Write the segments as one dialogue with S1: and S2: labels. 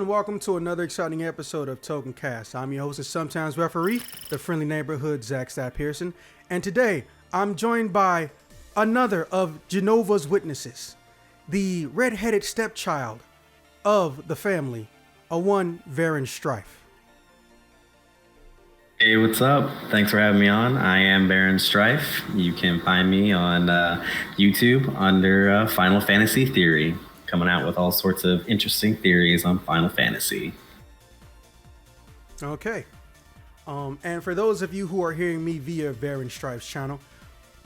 S1: and welcome to another exciting episode of Token Cast. I'm your host and sometimes referee, the friendly neighborhood Zach Stapp Pearson, and today I'm joined by another of Jenova's witnesses, the red-headed stepchild of the family, a one Varen Strife.
S2: Hey, what's up? Thanks for having me on. I am Baron Strife. You can find me on YouTube under Final Fantasy Theory, coming out with all sorts of interesting theories on Final Fantasy.
S1: Okay. And for those of you who are hearing me via Baron Strife's channel,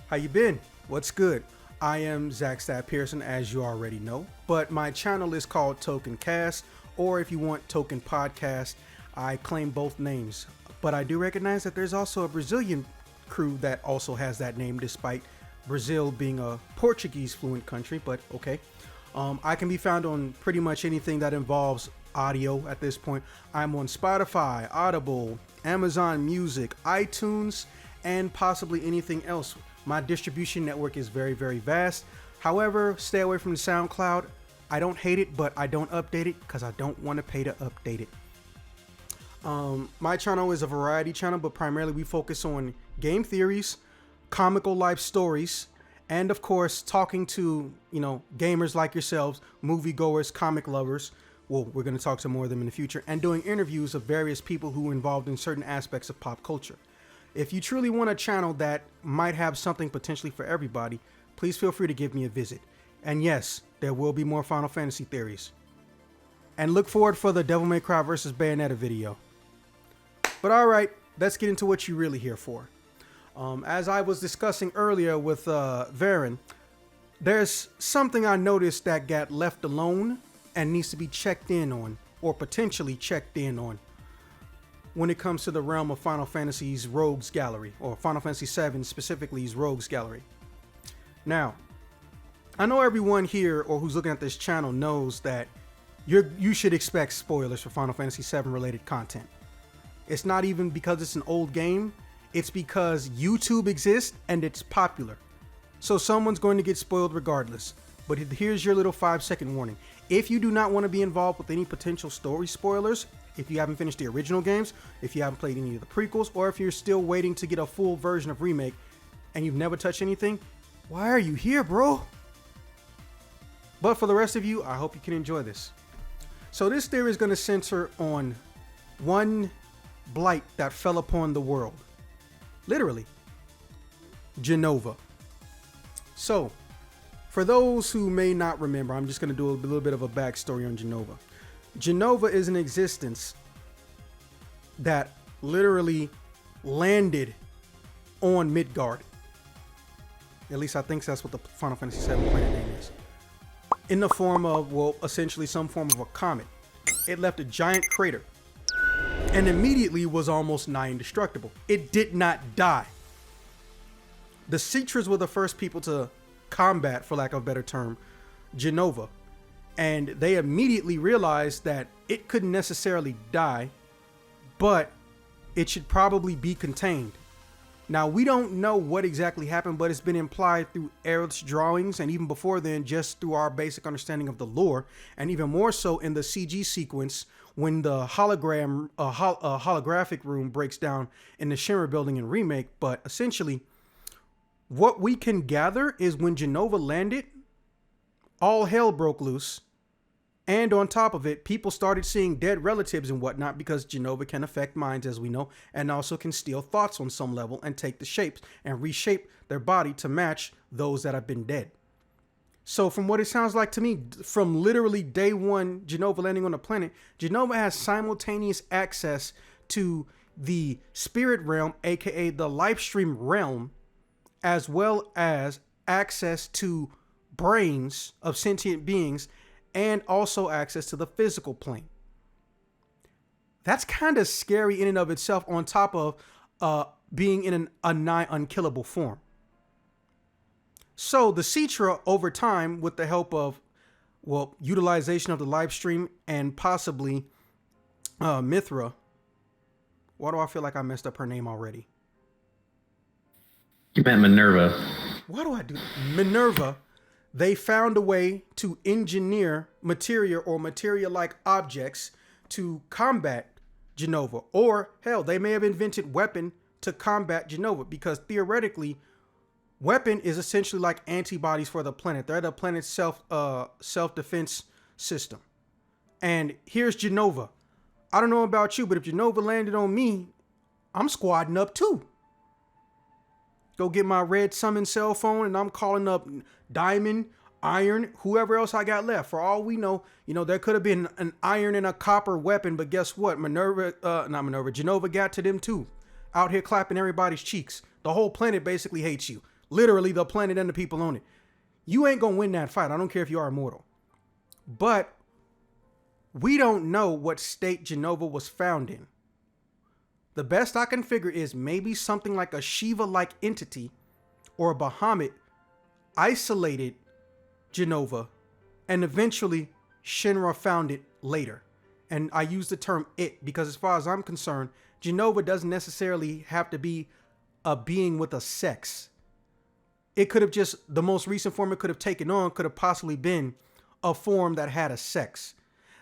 S1: how you been? What's good? I am Zach Stapp Pearson, as you already know, but my channel is called Token Cast, or if you want Token Podcast, I claim both names. But I do recognize that there's also a Brazilian crew that also has that name, despite Brazil being a Portuguese fluent country, but okay. I can be found on pretty much anything that involves audio at this point. I'm on Spotify, Audible, Amazon Music, iTunes, and possibly anything else. My distribution network is very, very vast. However, stay away from the SoundCloud. I don't hate it, but I don't update it because I don't want to pay to update it. My channel is a variety channel, but primarily we focus on game theories, comical life stories, and of course, talking to, gamers like yourselves, moviegoers, comic lovers. Well, we're going to talk to more of them in the future, and doing interviews of various people who are involved in certain aspects of pop culture. If you truly want a channel that might have something potentially for everybody, please feel free to give me a visit. And yes, there will be more Final Fantasy theories. And look forward for the Devil May Cry vs. Bayonetta video. But all right, let's get into what you're really here for. As I was discussing earlier with Varen, there's something I noticed that got left alone and needs to be checked in on, or potentially checked in on, when it comes to the realm of Final Fantasy's Rogues Gallery, or Final Fantasy VII specifically's Rogues Gallery. Now, I know everyone here or who's looking at this channel knows that you should expect spoilers for Final Fantasy VII related content. It's not even because it's an old game. It's because YouTube exists and it's popular. So someone's going to get spoiled regardless. But here's your little 5-second warning. If you do not want to be involved with any potential story spoilers, if you haven't finished the original games, if you haven't played any of the prequels, or if you're still waiting to get a full version of Remake and you've never touched anything, why are you here, bro? But for the rest of you, I hope you can enjoy this. So this theory is going to center on one blight that fell upon the world. Literally. Jenova. So, for those who may not remember, I'm just going to do a little bit of a backstory on Jenova. Jenova is an existence that literally landed on Midgard. At least I think that's what the Final Fantasy VII planet name is. In the form of, well, essentially some form of a comet. It left a giant crater and immediately was almost nigh indestructible. It did not die. The Cetras were the first people to combat, for lack of a better term, Jenova. And they immediately realized that it couldn't necessarily die, but it should probably be contained. Now, we don't know what exactly happened, but it's been implied through Aerith's drawings, and even before then, just through our basic understanding of the lore, and even more so in the CG sequence when the holographic room breaks down in the Shimmer building in Remake. But essentially, what we can gather is when Jenova landed, all hell broke loose. And on top of it, people started seeing dead relatives and whatnot, because Jenova can affect minds, as we know, and also can steal thoughts on some level and take the shapes and reshape their body to match those that have been dead. So from what it sounds like to me, from literally day one, Jenova landing on the planet, Jenova has simultaneous access to the spirit realm, aka the life stream realm, as well as access to brains of sentient beings, and also access to the physical plane. That's kind of scary in and of itself, on top of being in a nigh unkillable form. So the Cetra, over time, with the help of, well, utilization of the live stream and possibly Mithra. Why do I feel like I messed up her name already?
S2: You meant Minerva.
S1: Why do I do that? Minerva. They found a way to engineer materia or materia-like objects to combat Jenova. Or hell, they may have invented weapon to combat Jenova, because theoretically, weapon is essentially like antibodies for the planet. They're the planet's self-defense system. And here's Jenova. I don't know about you, but if Jenova landed on me, I'm squadding up too. Go get my red summon cell phone and I'm calling up Diamond, Iron, whoever else I got left. For all we know, there could have been an iron and a copper weapon, but guess what? Jenova got to them too. Out here clapping everybody's cheeks. The whole planet basically hates you. Literally the planet and the people on it. You ain't gonna win that fight. I don't care if you are immortal. But we don't know what state Jenova was found in. The best I can figure is maybe something like a Shiva-like entity or a Bahamut isolated Jenova, and eventually Shinra found it later. And I use the term it because as far as I'm concerned, Jenova doesn't necessarily have to be a being with a sex. It could have just, the most recent form it could have taken on could have possibly been a form that had a sex.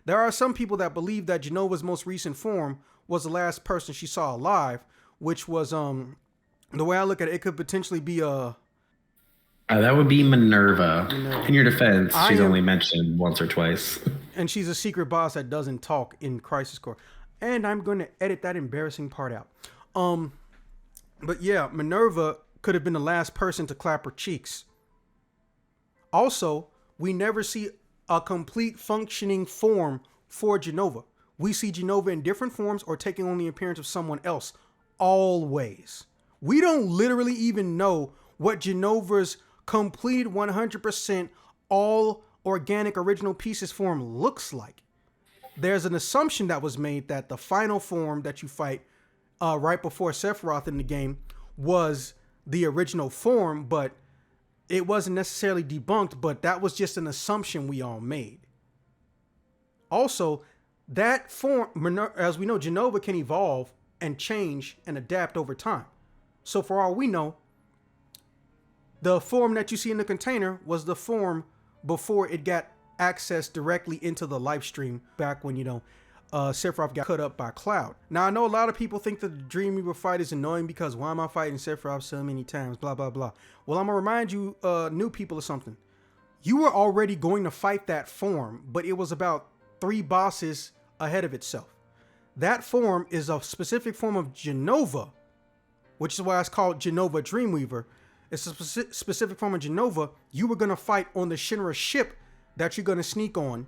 S1: There are some people that believe that Jenova's most recent form was the last person she saw alive, which was, the way I look at it, it could potentially be
S2: that would be Minerva. In your defense, she's only mentioned once or twice.
S1: And she's a secret boss that doesn't talk in Crisis Core. And I'm going to edit that embarrassing part out. But yeah, Minerva could have been the last person to clap her cheeks. Also, we never see a complete functioning form for Jenova. We see Jenova in different forms or taking on the appearance of someone else. Always. We don't literally even know what Jenova's completed 100% all organic original pieces form looks like. There's an assumption that was made that the final form that you fight right before Sephiroth in the game was the original form, but it wasn't necessarily debunked, but that was just an assumption we all made. Also, that form, as we know, Jenova can evolve and change and adapt over time. So for all we know, the form that you see in the container was the form before it got access directly into the live stream back when, Sephiroth got cut up by Cloud. Now, I know a lot of people think that the Dreamweaver fight is annoying because why am I fighting Sephiroth so many times, blah, blah, blah. Well, I'm going to remind you new people of something. You were already going to fight that form, but it was about 3 bosses ahead of itself. That form is a specific form of Jenova, which is why it's called Jenova Dreamweaver. It's a specific form of Jenova you were going to fight on the Shinra ship that you're going to sneak on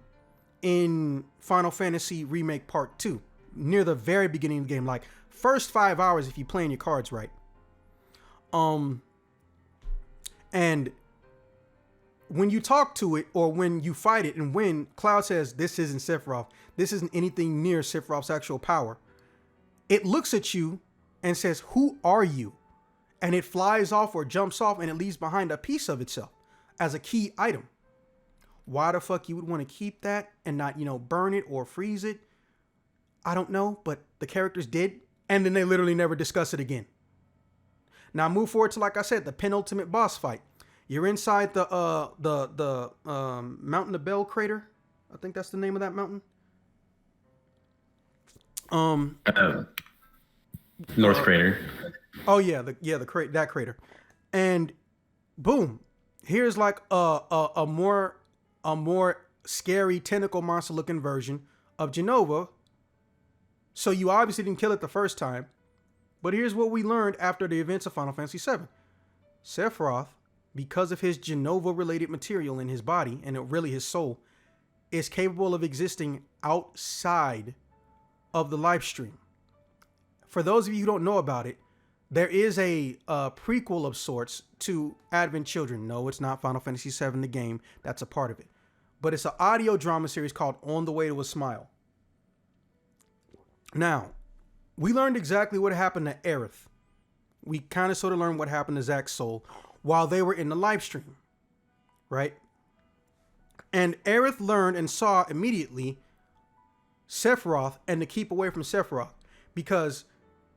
S1: in Final Fantasy Remake Part 2, near the very beginning of the game, like first 5 hours if you're playing your cards right. And when you talk to it or when you fight it and win, Cloud says, this isn't Sephiroth. This isn't anything near Sephiroth's actual power. It looks at you and says, who are you? And it flies off or jumps off and it leaves behind a piece of itself as a key item. Why the fuck you would want to keep that and not, burn it or freeze it? I don't know, but the characters did. And then they literally never discuss it again. Now move forward to, like I said, the penultimate boss fight. You're inside the Mountain of Bell crater. I think that's the name of that mountain.
S2: North Crater.
S1: Oh yeah, that crater. And boom, here's like a more scary tentacle monster looking version of Jenova. So you obviously didn't kill it the first time. But here's what we learned after the events of Final Fantasy VII. Sephiroth, because of his Jenova-related material in his body, and really his soul, is capable of existing outside of the live stream. For those of you who don't know about it, there is a prequel of sorts to Advent Children. No, it's not Final Fantasy VII, the game. That's a part of it. But it's an audio drama series called On the Way to a Smile. Now, we learned exactly what happened to Aerith. We kind of sort of learned what happened to Zack's soul while they were in the live stream, right? And Aerith learned and saw immediately Sephiroth and to keep away from Sephiroth. Because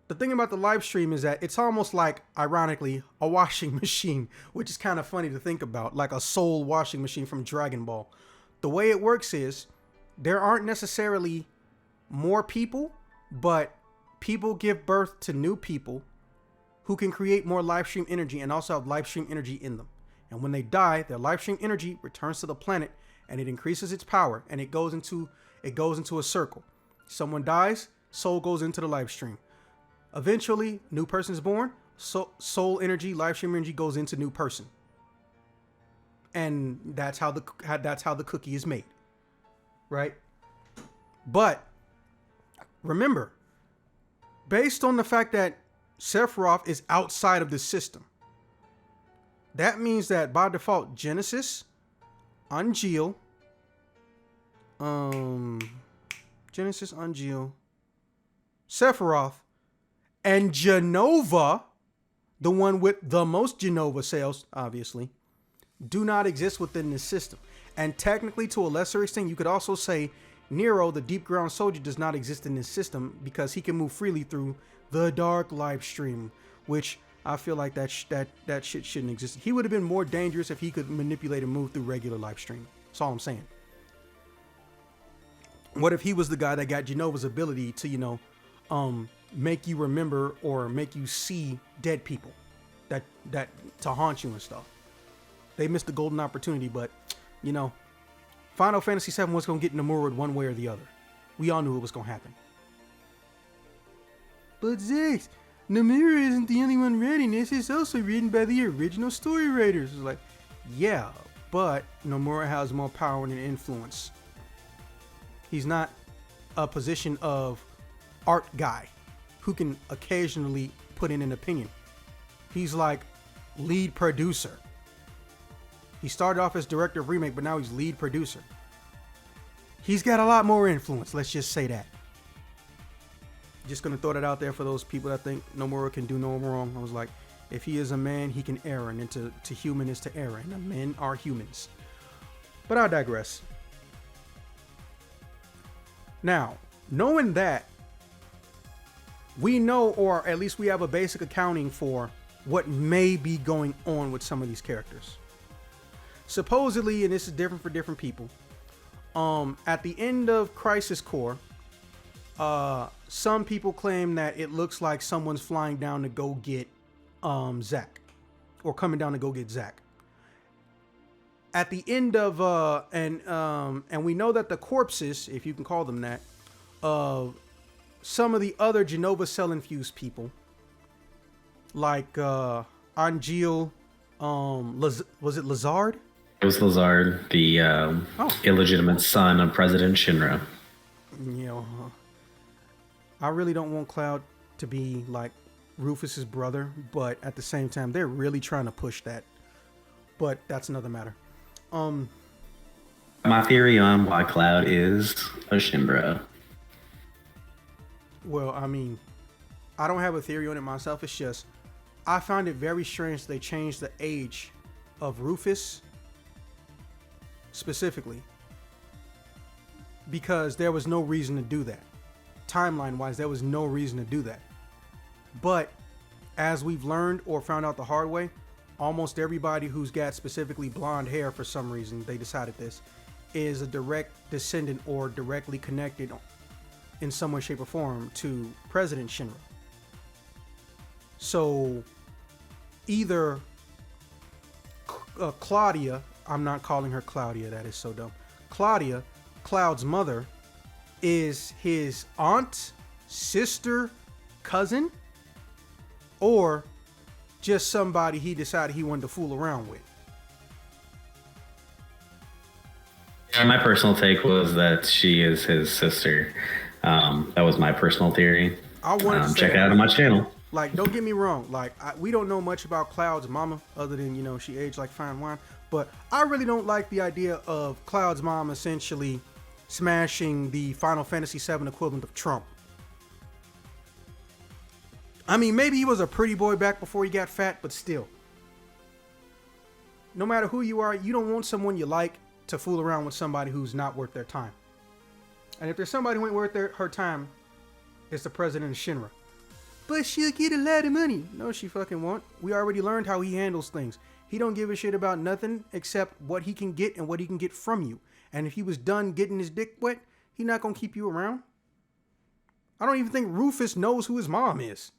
S1: the thing about the live stream is that it's almost like, ironically, a washing machine, which is kind of funny to think about, like a soul washing machine from Dragon Ball. The way it works is there aren't necessarily more people, but people give birth to new people who can create more live stream energy and also have live stream energy in them. And when they die, their live stream energy returns to the planet and it increases its power and it goes into a circle. Someone dies, soul goes into the live stream. Eventually, new person is born, soul energy, live stream energy goes into new person. And that's how the cookie is made. Right? But remember, based on the fact that Sephiroth is outside of the system, that means that by default, Genesis, Ungeal, Sephiroth, and Jenova, the one with the most Jenova sales, obviously, do not exist within this system. And technically, to a lesser extent, you could also say Nero, the deep ground soldier, does not exist in this system because he can move freely through the dark live stream, which I feel like that shit shouldn't exist. He would have been more dangerous if he could manipulate and move through regular live stream. That's all I'm saying. What if he was the guy that got Genova's ability to, make you remember or make you see dead people that to haunt you and stuff? They missed the golden opportunity, but Final Fantasy VII was going to get Nomura one way or the other. We all knew it was going to happen. But Zex, Nomura isn't the only one writing this. It's also written by the original story writers. It's like, yeah, but Nomura has more power and influence. He's not a position of art guy who can occasionally put in an opinion. He's like lead producer. He started off as director of remake, but now he's lead producer. He's got a lot more influence. Let's just say that. Just gonna throw that out there for those people that think Nomura can do no wrong. I was like, if he is a man, he can err, and to human is to err, and men are humans. But I digress. Now, knowing that, we know, or at least we have a basic accounting for what may be going on with some of these characters. Supposedly, and this is different for different people, at the end of Crisis Core, some people claim that it looks like someone's flying down to go get Zack, or coming down to go get Zack. At the end of and we know that the corpses, if you can call them that, of some of the other Jenova cell infused people, like Angeal, was it Lazard?
S2: It was Lazard, the illegitimate son of President Shinra.
S1: I really don't want Cloud to be like Rufus's brother, but at the same time, they're really trying to push that. But that's another matter.
S2: My theory on why Cloud is a Shinra.
S1: Well, I mean, I don't have a theory on it myself. It's just, I find it very strange they changed the age of Rufus specifically, because there was no reason to do that. Timeline wise, there was no reason to do that. But as we've learned or found out the hard way, almost everybody who's got specifically blonde hair, for some reason they decided this, is a direct descendant or directly connected in some way, shape, or form to President Shinra. So either Claudia, I'm not calling her Claudia, that is so dumb. Claudia, Cloud's mother, is his aunt, sister, cousin, or just somebody he decided he wanted to fool around with.
S2: Yeah, my personal take was that she is his sister. That was my personal theory.
S1: I wanted to
S2: check it out on my channel.
S1: Like, don't get me wrong. Like, we don't know much about Cloud's mama other than, she aged like fine wine. But I really don't like the idea of Cloud's mom essentially smashing the Final Fantasy VII equivalent of Trump. I mean, maybe he was a pretty boy back before he got fat, but still. No matter who you are, you don't want someone you like to fool around with somebody who's not worth their time. And if there's somebody who ain't worth her time, it's the president of Shinra. But she'll get a lot of money. No, she fucking won't. We already learned how he handles things. He don't give a shit about nothing except what he can get and what he can get from you. And if he was done getting his dick wet, he not gonna keep you around. I don't even think Rufus knows who his mom is.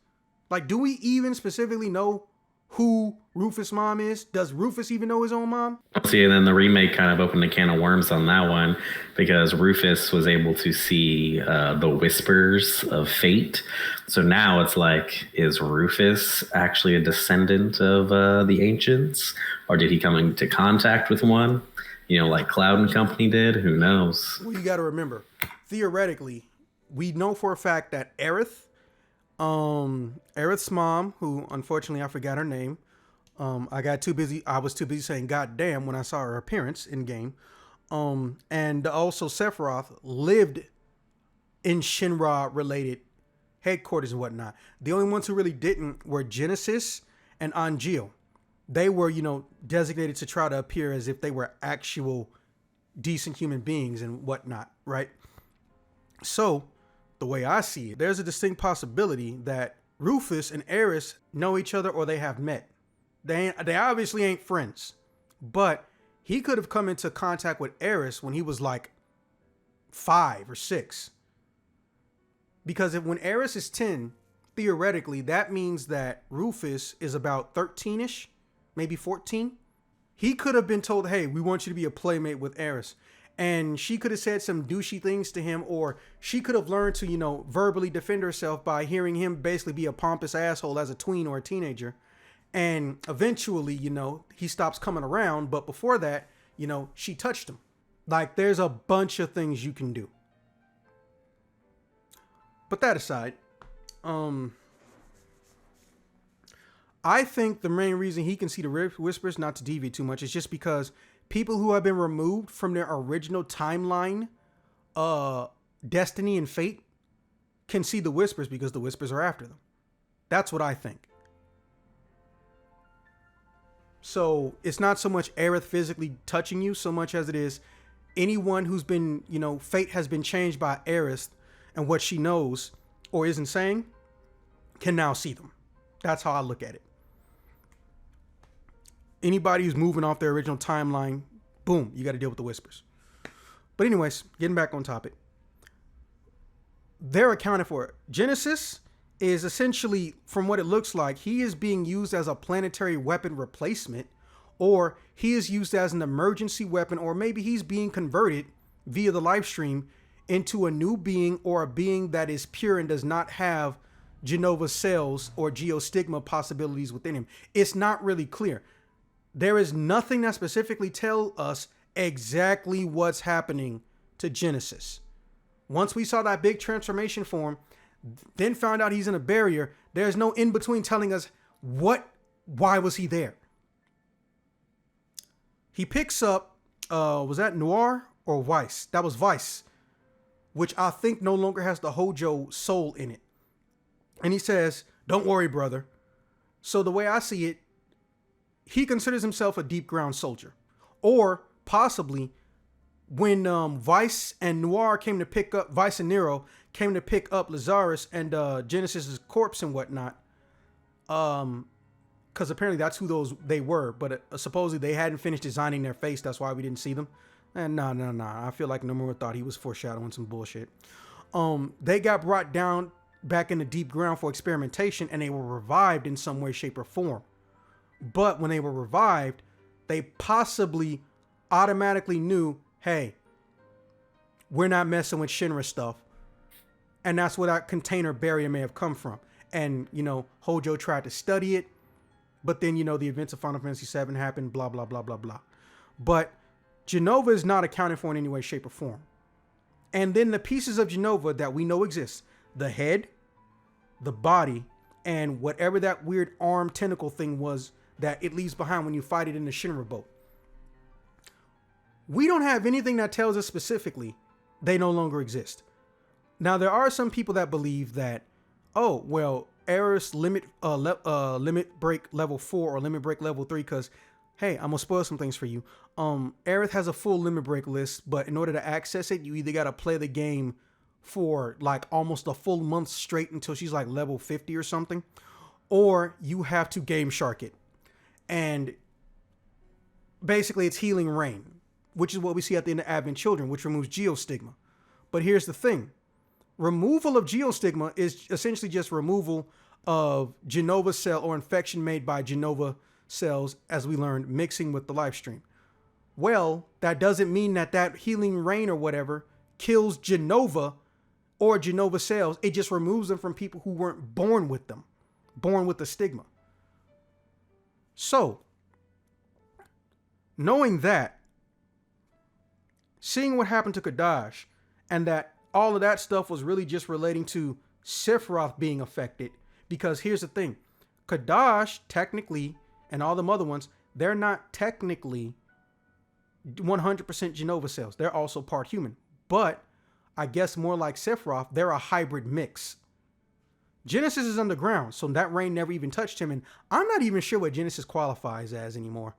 S1: Like, do we even specifically know who Rufus' mom is? Does Rufus even know his own mom?
S2: See, and then the remake kind of opened a can of worms on that one because Rufus was able to see the whispers of fate. So now it's like, is Rufus actually a descendant of the ancients? Or did he come into contact with one? You know, like Cloud and Company did? Who knows?
S1: Well, you got to remember, theoretically, we know for a fact that Aerith's mom, who unfortunately I forgot her name. I was too busy saying "God damn" when I saw her appearance in game. And also Sephiroth lived in Shinra related headquarters and whatnot. The only ones who really didn't were Genesis and Angeal. They were, designated to try to appear as if they were actual decent human beings and whatnot, right? So, the way I see it, there's a distinct possibility that Rufus and Aerith know each other or they have met. They obviously ain't friends, but he could have come into contact with Aerith when he was like 5 or 6. Because when Aerith is 10, theoretically, that means that Rufus is about 13-ish, maybe 14. He could have been told, hey, we want you to be a playmate with Aerith. And she could have said some douchey things to him, or she could have learned to, verbally defend herself by hearing him basically be a pompous asshole as a tween or a teenager. And eventually, he stops coming around. But before that, she touched him. Like, there's a bunch of things you can do. But that aside, I think the main reason he can see the whispers, not to deviate too much, is just because people who have been removed from their original timeline, destiny and fate, can see the whispers because the whispers are after them. That's what I think. So it's not so much Aerith physically touching you so much as it is anyone who's been, fate has been changed by Aerith and what she knows or isn't saying can now see them. That's how I look at it. Anybody who's moving off their original timeline, boom, you got to deal with the whispers. But anyways, getting back on topic. They're accounted for. Genesis is essentially, from what it looks like, he is being used as a planetary weapon replacement, or he is used as an emergency weapon, or maybe he's being converted via the live stream into a new being, or a being that is pure and does not have Jenova cells or geostigma possibilities within him. It's not really clear. There is nothing that specifically tell us exactly what's happening to Genesis. Once we saw that big transformation form, then found out he's in a barrier, there's no in between telling us why was he there? He picks up, was that Noir or Vice? That was Vice, which I think no longer has the Hojo soul in it. And he says, don't worry, brother. So the way I see it, he considers himself a deep ground soldier. Or possibly when Vice and Noir came to pick up, Vice and Nero came to pick up Lazarus and Genesis's corpse and whatnot. Because apparently that's who they were. But supposedly they hadn't finished designing their face. That's why we didn't see them. And no. I feel like Nomura thought he was foreshadowing some bullshit. They got brought down back in the deep ground for experimentation, and they were revived in some way, shape, or form. But when they were revived, they possibly automatically knew, hey, we're not messing with Shinra stuff. And that's where that container barrier may have come from. And, Hojo tried to study it, but then, the events of Final Fantasy VII happened, blah, blah, blah, blah, blah. But Jenova is not accounted for in any way, shape, or form. And then the pieces of Jenova that we know exist, the head, the body, and whatever that weird arm tentacle thing was that it leaves behind when you fight it in the Shinra boat. We don't have anything that tells us specifically they no longer exist. Now, there are some people that believe that, Aerith's limit break level 4 or limit break level 3, because, hey, I'm going to spoil some things for you. Aerith has a full limit break list, but in order to access it, you either got to play the game for like almost a full month straight until she's like level 50 or something, or you have to game shark it. And basically it's Healing Rain, which is what we see at the end of Advent Children, which removes geostigma. But here's the thing. Removal of geostigma is essentially just removal of Jenova cell or infection made by Jenova cells, as we learned, mixing with the life stream. Well, that doesn't mean that healing rain or whatever kills Jenova or Jenova cells. It just removes them from people who weren't born with them, born with the stigma. So, knowing that, seeing what happened to Kadash, and that all of that stuff was really just relating to Sephiroth being affected, because here's the thing, Kadash technically, and all them other ones, they're not technically 100% Jenova cells. They're also part human, but I guess more like Sephiroth, they're a hybrid mix. Genesis is underground, so that rain never even touched him, and I'm not even sure what Genesis qualifies as anymore.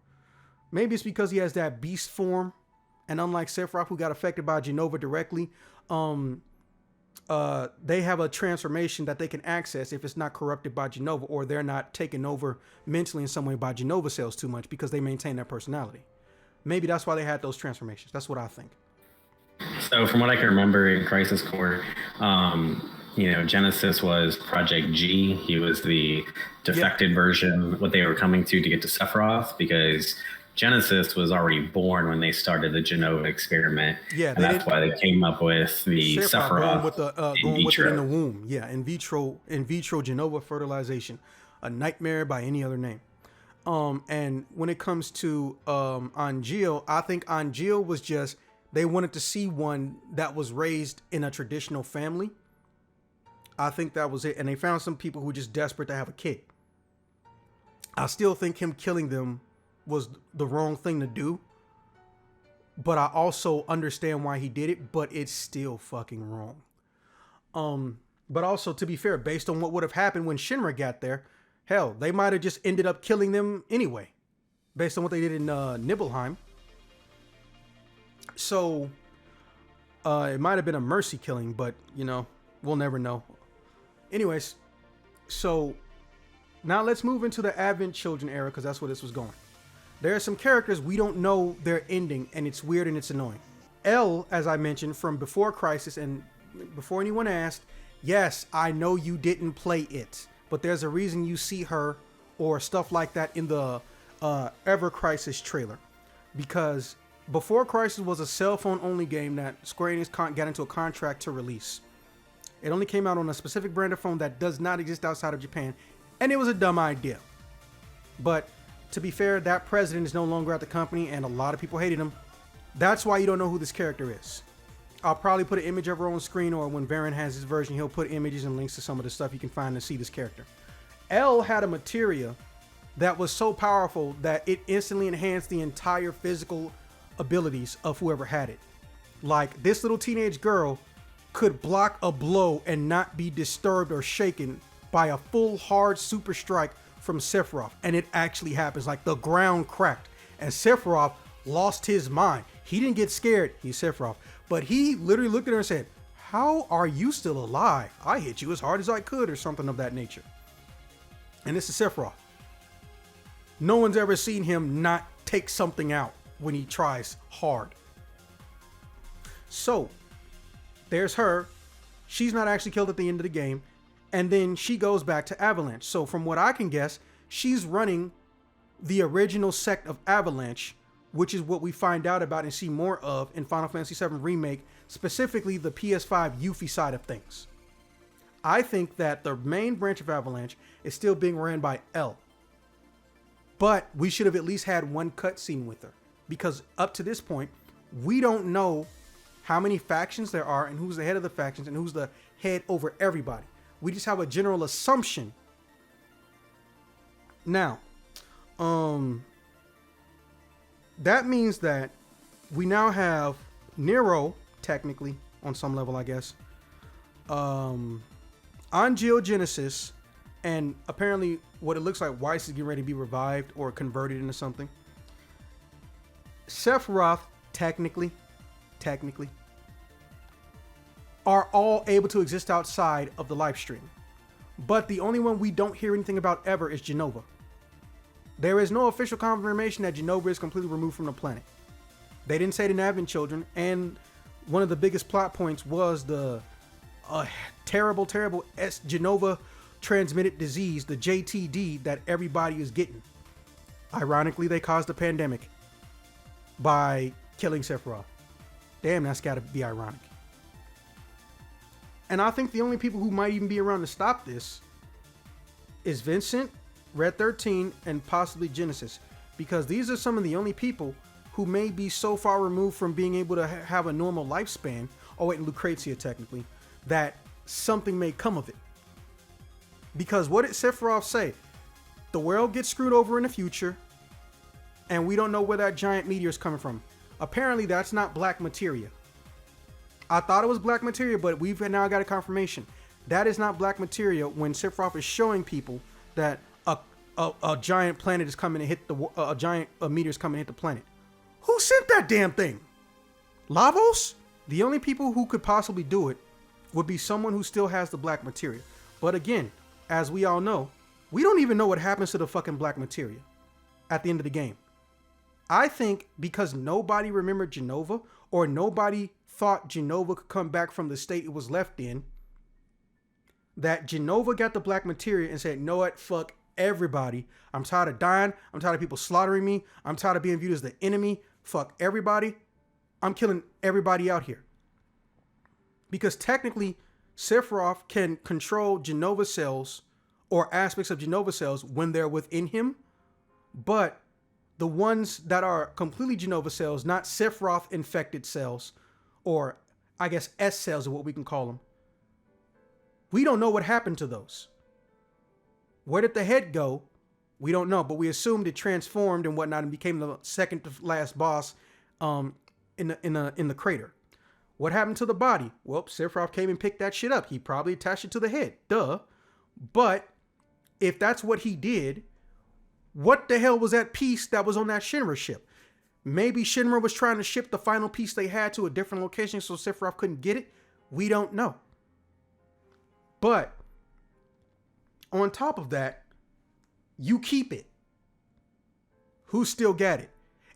S1: Maybe it's because he has that beast form, and unlike Sephiroth, who got affected by Jenova directly, they have a transformation that they can access if it's not corrupted by Jenova, or they're not taken over mentally in some way by Jenova cells too much because they maintain their personality. Maybe that's why they had those transformations. That's what I think.
S2: So from what I can remember in Crisis Core, Genesis was Project G. He was the defected version, what they were coming to get to Sephiroth, because Genesis was already born when they started the Jenova experiment. Yeah, and that's why they came up with the Sephiroth
S1: going with it in the womb. Yeah, in vitro Jenova fertilization, a nightmare by any other name. And when it comes to Angeal, I think Angeal was just, they wanted to see one that was raised in a traditional family. I think that was it. And they found some people who were just desperate to have a kid. I still think him killing them was the wrong thing to do. But I also understand why he did it, but it's still fucking wrong. But also, to be fair, based on what would have happened when Shinra got there, hell, they might have just ended up killing them anyway, based on what they did in Nibelheim. So, it might have been a mercy killing, but, we'll never know. Anyways, so now let's move into the Advent Children era, because that's where this was going. There are some characters we don't know their ending, and it's weird and it's annoying. L, as I mentioned, from Before Crisis, and before anyone asked, yes, I know you didn't play it, but there's a reason you see her or stuff like that in the Ever Crisis trailer. Because Before Crisis was a cell phone only game that Square Enix got into a contract to release. It only came out on a specific brand of phone that does not exist outside of Japan, and it was a dumb idea. But to be fair, that president is no longer at the company, and a lot of people hated him. That's why you don't know who this character is. I'll probably put an image of her on screen, or when Baron has his version, he'll put images and links to some of the stuff you can find to see this character. L had a materia that was so powerful that it instantly enhanced the entire physical abilities of whoever had it. Like, this little teenage girl could block a blow and not be disturbed or shaken by a full hard super strike from Sephiroth. And it actually happens. Like, the ground cracked and Sephiroth lost his mind. He didn't get scared. He's Sephiroth. But he literally looked at her and said, "How are you still alive? I hit you as hard as I could," or something of that nature. And this is Sephiroth. No one's ever seen him not take something out when he tries hard. So there's her. She's not actually killed at the end of the game. And then she goes back to Avalanche. So from what I can guess, she's running the original sect of Avalanche, which is what we find out about and see more of in Final Fantasy VII Remake, specifically the PS5 Yuffie side of things. I think that the main branch of Avalanche is still being ran by L. But we should have at least had one cutscene with her, because up to this point, we don't know how many factions there are and who's the head of the factions and who's the head over everybody. We just have a general assumption. Now, that means that we now have Nero, technically, on some level, I guess, Angeal Genesis, and apparently what it looks like Weiss is getting ready to be revived or converted into something. Sephiroth, technically, are all able to exist outside of the live stream. But the only one we don't hear anything about ever is Jenova. There is no official confirmation that Jenova is completely removed from the planet. They didn't say it in Advent Children, and one of the biggest plot points was the a terrible Jenova transmitted disease, the JTD, that everybody is getting. Ironically, they caused a pandemic by killing Sephiroth. Damn, that's got to be ironic. And I think the only people who might even be around to stop this is Vincent, Red 13, and possibly Genesis. Because these are some of the only people who may be so far removed from being able to have a normal lifespan, oh wait, and Lucrezia technically, that something may come of it. Because what did Sephiroth say? The world gets screwed over in the future, and we don't know where that giant meteor is coming from. Apparently, that's not black materia. I thought it was black materia, but we've now got a confirmation. That is not black materia when Sephiroth is showing people that a giant planet is coming to hit a meteor is coming to hit the planet. Who sent that damn thing? Lavos? The only people who could possibly do it would be someone who still has the black materia. But again, as we all know, we don't even know what happens to the fucking black materia at the end of the game. I think because nobody remembered Jenova, or nobody thought Jenova could come back from the state it was left in, that Jenova got the black materia and said, know what, fuck everybody. I'm tired of dying. I'm tired of people slaughtering me. I'm tired of being viewed as the enemy. Fuck everybody. I'm killing everybody out here. Because technically, Sephiroth can control Jenova cells or aspects of Jenova cells when they're within him, but the ones that are completely Jenova cells, not Sephiroth infected cells, or I guess S cells are what we can call them, we don't know what happened to those. Where did the head go? We don't know, but we assumed it transformed and whatnot and became the second to last boss in the crater. What happened to the body? Well, Sephiroth came and picked that shit up. He probably attached it to the head. Duh. But if that's what he did, what the hell was that piece that was on that Shinra ship? Maybe Shinra was trying to ship the final piece they had to a different location so Sephiroth couldn't get it. We don't know. But on top of that, you keep it. Who still got it?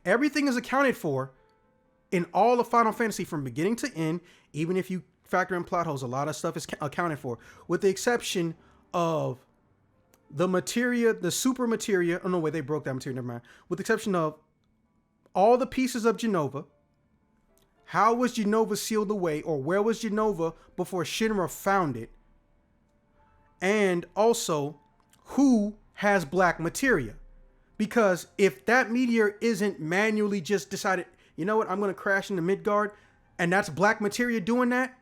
S1: Everything is accounted for in all of Final Fantasy from beginning to end. Even if you factor in plot holes, a lot of stuff is accounted for, with the exception of the materia, the super materia. Oh no, wait, they broke that materia. Never mind. With the exception of all the pieces of Jenova. How was Jenova sealed away, or where was Jenova before Shinra found it? And also, who has black materia? Because if that meteor isn't manually just decided, you know what, I'm going to crash into Midgard, and that's black materia doing that,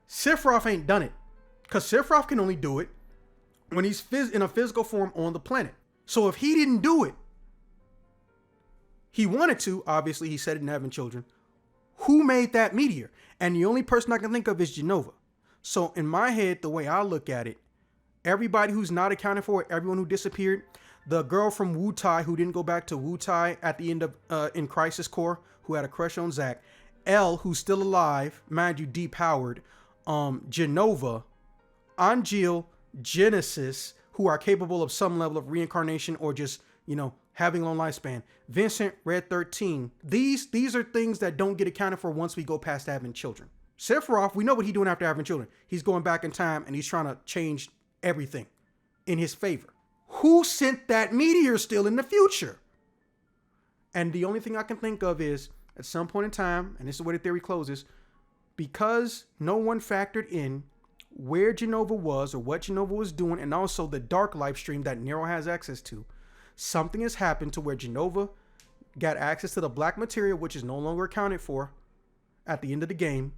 S1: Sephiroth ain't done it. Because Sephiroth can only do it when he's in a physical form on the planet. So if he didn't do it, he wanted to, obviously he said it in Having Children. Who made that meteor? And the only person I can think of is Jenova. So in my head, the way I look at it, everybody who's not accounted for, everyone who disappeared, the girl from Wutai who didn't go back to Wutai at the end of in Crisis Core, who had a crush on Zack, L, who's still alive, mind you, depowered, Jenova, Angeal, Genesis, who are capable of some level of reincarnation or just, you know, having a long lifespan, Vincent, Red 13. These are things that don't get accounted for once we go past having children. Sephiroth, we know what he's doing after having children. He's going back in time and he's trying to change everything in his favor. Who sent that meteor still in the future? And the only thing I can think of is, at some point in time, and this is where the theory closes, because no one factored in where Jenova was or what Jenova was doing, and also the dark life stream that Nero has access to, something has happened to where Jenova got access to the black materia, which is no longer accounted for at the end of the game,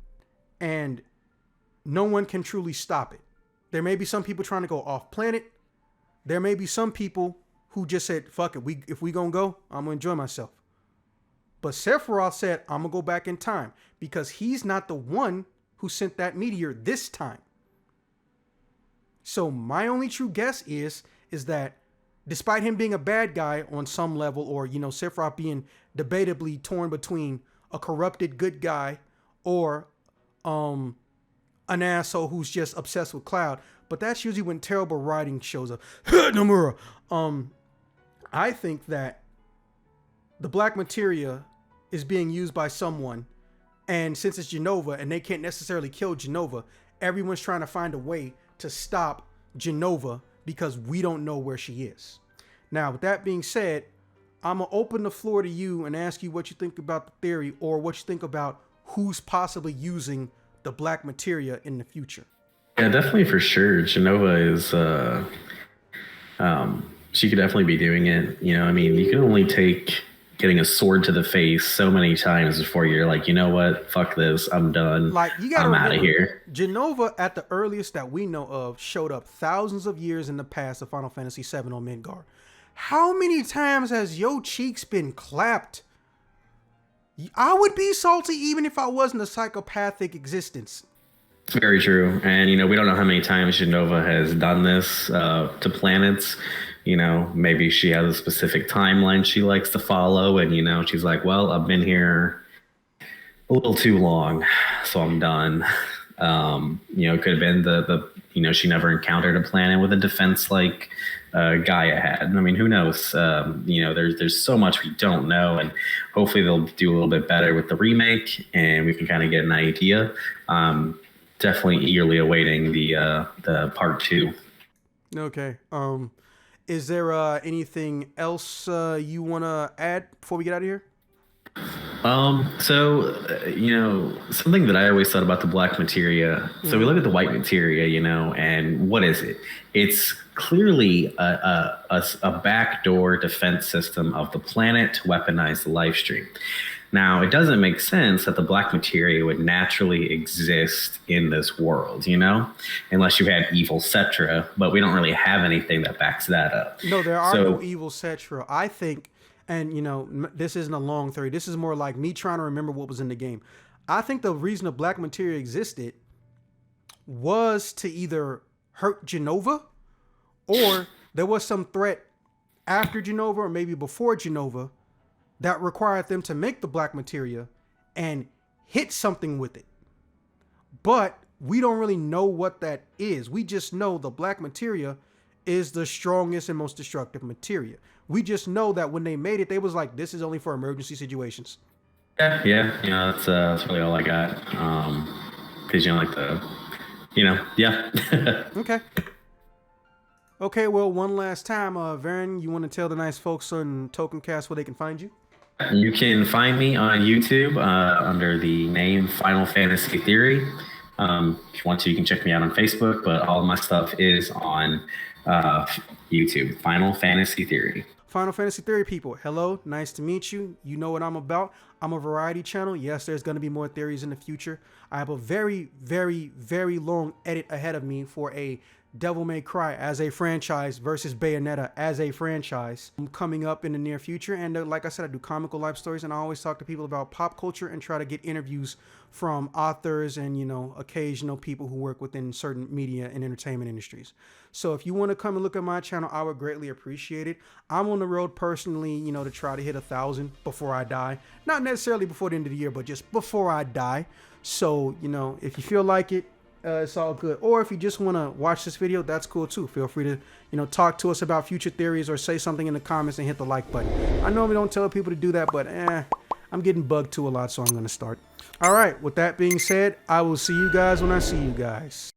S1: and no one can truly stop it. There may be some people trying to go off planet. There may be some people who just said, fuck it, if we gonna go, I'm gonna enjoy myself. But Sephiroth said, I'm gonna go back in time, because he's not the one who sent that meteor this time. So my only true guess is that despite him being a bad guy on some level, or, you know, Sephiroth being debatably torn between a corrupted good guy or an asshole who's just obsessed with Cloud, but that's usually when terrible writing shows up. Nomura. I think that the black materia is being used by someone, and since it's Jenova and they can't necessarily kill Jenova, everyone's trying to find a way to stop Jenova because we don't know where she is. Now, with that being said, I'm going to open the floor to you and ask you what you think about the theory, or what you think about who's possibly using the black materia in the future.
S2: Yeah, definitely, for sure. Jenova is, she could definitely be doing it. You know, I mean, you can only take getting a sword to the face so many times before you're like, you know what, fuck this, I'm done.
S1: Like, you gotta
S2: I'm out of here.
S1: Jenova, at the earliest that we know of, showed up thousands of years in the past of Final Fantasy VII on Midgar. How many times has your cheeks been clapped? I would be salty even if I wasn't a psychopathic existence.
S2: It's very true. And, you know, we don't know how many times Jenova has done this to planets. You know, maybe she has a specific timeline she likes to follow. And, you know, she's like, well, I've been here a little too long, so I'm done. You know, it could have been the you know, she never encountered a planet with a defense like Gaia had. I mean, who knows? You know, there's so much we don't know, and hopefully they'll do a little bit better with the remake, and we can kind of get an idea. Definitely eagerly awaiting the part 2.
S1: Okay. Is there anything else you want to add before we get out of here?
S2: You know, something that I always thought about the black materia. So we look at the white materia, you know, and what is it? It's clearly a backdoor defense system of the planet to weaponize the life stream. Now, it doesn't make sense that the black materia would naturally exist in this world, you know, unless you had evil Cetra, but we don't really have anything that backs that up.
S1: No, there are no evil Cetra. I think, and you know, this isn't a long theory. This is more like me trying to remember what was in the game. I think the reason the black materia existed was to either hurt Jenova, or there was some threat after Jenova, or maybe before Jenova, that required them to make the black materia and hit something with it. But we don't really know what that is. We just know the black materia is the strongest and most destructive materia. We just know that when they made it, they was like, this is only for emergency situations.
S2: Yeah, you know, that's really all I got. Because, you know, like yeah.
S1: Okay, well, one last time, Varen, you want to tell the nice folks on TokenCast where they can find you?
S2: You can find me on YouTube under the name Final Fantasy Theory. If you want to, you can check me out on Facebook, but all of my stuff is on YouTube, Final Fantasy Theory.
S1: Final Fantasy Theory people, hello, nice to meet you. You know what I'm about. I'm a variety channel. Yes, there's going to be more theories in the future. I have a very, very, very long edit ahead of me for a Devil May Cry as a franchise versus Bayonetta as a franchise coming up in the near future. And like I said, I do comical life stories, and I always talk to people about pop culture and try to get interviews from authors and, you know, occasional people who work within certain media and entertainment industries. So if you want to come and look at my channel, I would greatly appreciate it. I'm on the road personally, you know, to try to hit 1,000 before I die. Not necessarily before the end of the year, but just before I die. So, you know, if you feel like it, it's all good. Or if you just want to watch this video, that's cool too. Feel free to, you know, talk to us about future theories or say something in the comments and hit the like button. I normally don't tell people to do that, but I'm getting bugged too a lot, so I'm going to start. All right, with that being said, I will see you guys when I see you guys.